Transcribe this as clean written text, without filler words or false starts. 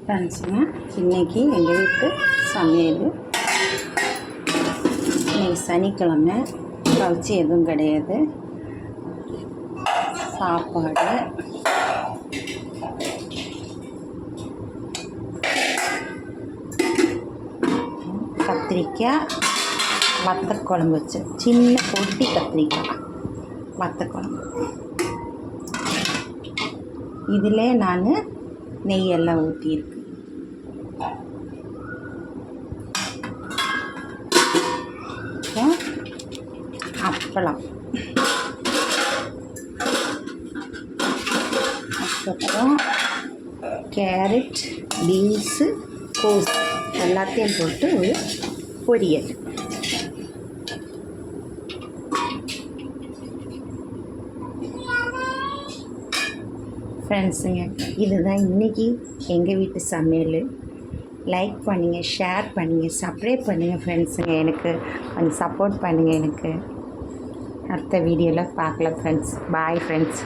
ஃப்ரெண்ட்ஸுங்க, இன்றைக்கி எங்கள் வீட்டு சமையல். இன்றைக்கி சனிக்கிழமை, கவுச்சி எதுவும் கிடையாது. சாப்பாடு, கத்திரிக்காய் வத்தக்குழம்பு வச்சு, சின்ன பொட்டி கத்திரிக்காய் வத்தக்குழம்பு. இதிலே நான் நெய்யெல்லாம் ஊற்றியிருக்கு. அப்பளம், அதுக்கப்புறம் கேரட், பீன்ஸு, கோஸ் எல்லாத்தையும் போட்டு ஒரு பொரியல். ஃப்ரெண்ட்ஸுங்க, இதுதான் இன்றைக்கி எங்கள் வீட்டு சமையல். லைக் பண்ணுங்கள், ஷேர் பண்ணுங்கள், சப்ஸ்கிரைப் பண்ணுங்கள் ஃப்ரெண்ட்ஸுங்க. எனக்கு கொஞ்சம் சப்போர்ட் பண்ணுங்கள். எனக்கு அடுத்த வீடியோவில் பார்க்கலாம் ஃப்ரெண்ட்ஸ். Bye friends.